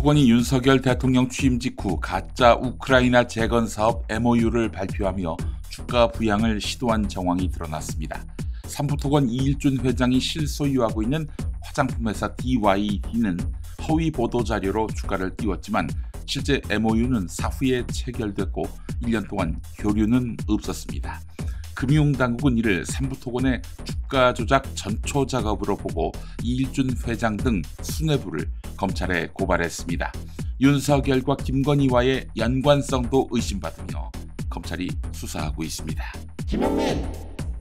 삼부토건이 윤석열 대통령 취임 직후 가짜 우크라이나 재건 사업 MOU를 발표하며 주가 부양을 시도한 정황이 드러났습니다. 삼부토건 이일준 회장이 실소유하고 있는 화장품 회사 DYD는 허위 보도 자료로 주가를 띄웠지만 실제 MOU는 사후에 체결됐고 1년 동안 교류는 없었습니다. 금융당국은 이를 삼부토건의 주가 조작 전초 작업으로 보고 이일준 회장 등 수뇌부를 검찰에 고발했습니다. 윤석열과 김건희와의 연관성도 의심받으며 검찰이 수사하고 있습니다.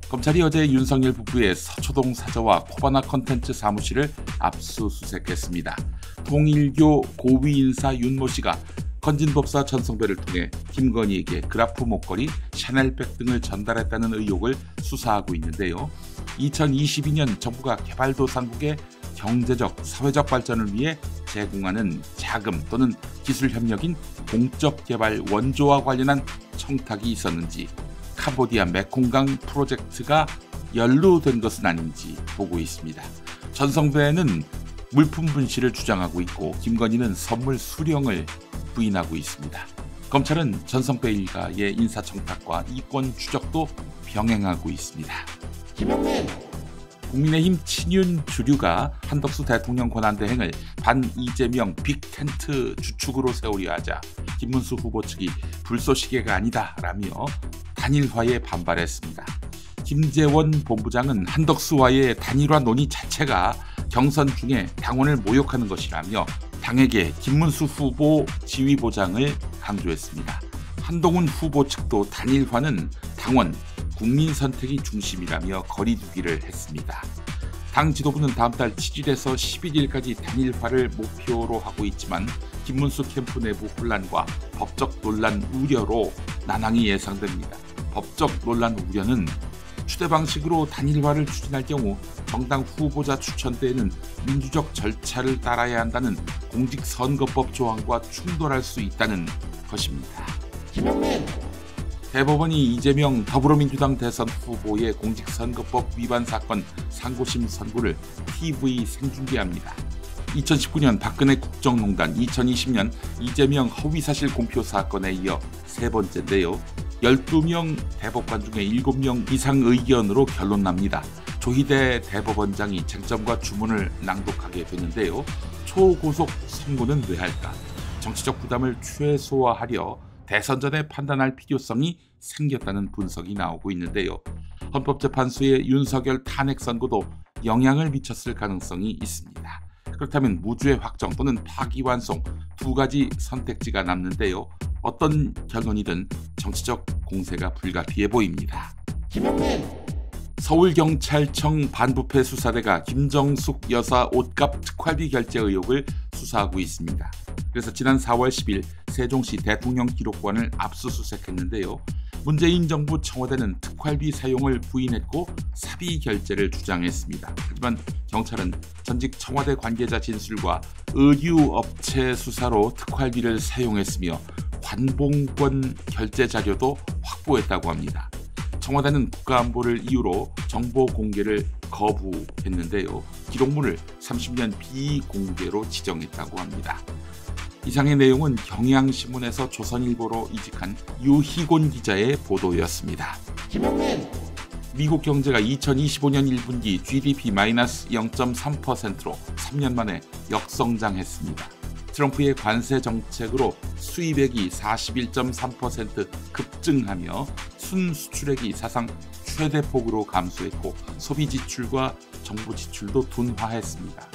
검찰이 어제 윤석열 부부의 서초동 사저와 코바나 컨텐츠 사무실을 압수수색했습니다. 통일교 고위 인사 윤모 씨가 건진법사 전성배를 통해 김건희에게 그라프 목걸이, 샤넬백 등을 전달했다는 의혹을 수사하고 있는데요. 2022년 정부가 개발도상국의 경제적, 사회적 발전을 위해 제공하는 자금 또는 기술 협력인 공적개발 원조와 관련한 청탁이 있었는지, 캄보디아 메콩강 프로젝트가 연루된 것은 아닌지 보고 있습니다. 전성배는 물품 분실을 주장하고 있고 김건희는 선물 수령을 부인하고 있습니다. 검찰은 전성배 일가의 인사청탁과 이권 추적도 병행하고 있습니다. 국민의힘 친윤 주류가 한덕수 대통령 권한대행을 반 이재명 빅텐트 주축으로 세우려 하자 김문수 후보 측이 불쏘시개가 아니다라며 단일화에 반발했습니다. 김재원 본부장은 한덕수와의 단일화 논의 자체가 경선 중에 당원을 모욕하는 것이라며 당에게 김문수 후보 지휘보장을 강조했습니다. 한동훈 후보 측도 단일화는 당원, 국민 선택이 중심이라며 거리두기를 했습니다. 당 지도부는 다음 달 7일에서 11일까지 단일화를 목표로 하고 있지만 김문수 캠프 내부 혼란과 법적 논란 우려로 난항이 예상됩니다. 법적 논란 우려는 추대 방식으로 단일화를 추진할 경우 정당 후보자 추천 때에는 민주적 절차를 따라야 한다는 공직선거법 조항과 충돌할 수 있다는 것입니다. 대법원이 이재명 더불어민주당 대선 후보의 공직선거법 위반 사건 상고심 선고를 TV 생중계합니다. 2019년 박근혜 국정농단, 2020년 이재명 허위사실 공표 사건에 이어 세 번째인데요. 12명 대법관 중에 7명 이상 의견으로 결론납니다. 조희대 대법원장이 쟁점과 주문을 낭독하게 되는데요. 초고속 선고는 왜 할까? 정치적 부담을 최소화하려 대선 전에 판단할 필요성이 생겼다는 분석이 나오고 있는데요. 헌법재판소의 윤석열 탄핵 선고도 영향을 미쳤을 가능성이 있습니다. 그렇다면 무죄 확정 또는 파기환송 두 가지 선택지가 남는데요. 어떤 결론이든 정치적 공세가 불가피해 보입니다. 서울경찰청 반부패 수사대가 김정숙 여사 옷값 특활비 결제 의혹을 수사하고 있습니다. 그래서 지난 4월 10일 세종시 대통령 기록관을 압수수색했는데요. 문재인 정부 청와대는 특활비 사용을 부인했고 사비 결제를 주장했습니다. 하지만 경찰은 전직 청와대 관계자 진술과 의류업체 수사로 특활비를 사용했으며 관봉권 결제 자료도 확보했다고 합니다. 청와대는 국가안보를 이유로 정보 공개를 거부했는데요. 기록물을 30년 비공개로 지정했다고 합니다. 이상의 내용은 경향신문에서 조선일보로 이직한 유희곤 기자의 보도였습니다. 미국 경제가 2025년 1분기 GDP 마이너스 0.3%로 3년 만에 역성장했습니다. 트럼프의 관세 정책으로 수입액이 41.3% 급증하며 순수출액이 사상 최대폭으로 감소했고 소비 지출과 정부 지출도 둔화했습니다.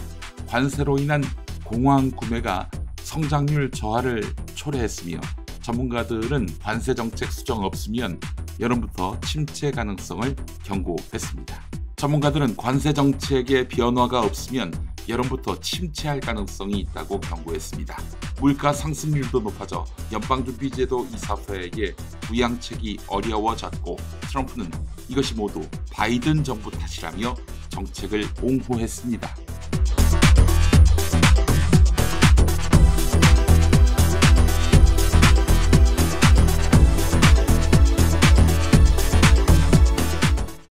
관세로 인한 공황 구매가 성장률 저하를 초래했으며 전문가들은 관세 정책 수정 없으면 여름부터 침체 가능성을 경고했습니다. 전문가들은 관세 정책의 변화가 없으면 여름부터 침체할 가능성이 있다고 경고했습니다. 물가 상승률도 높아져 연방준비제도 이사회의 부양책이 어려워졌고 트럼프는 이것이 모두 바이든 정부 탓이라며 정책을 옹호했습니다.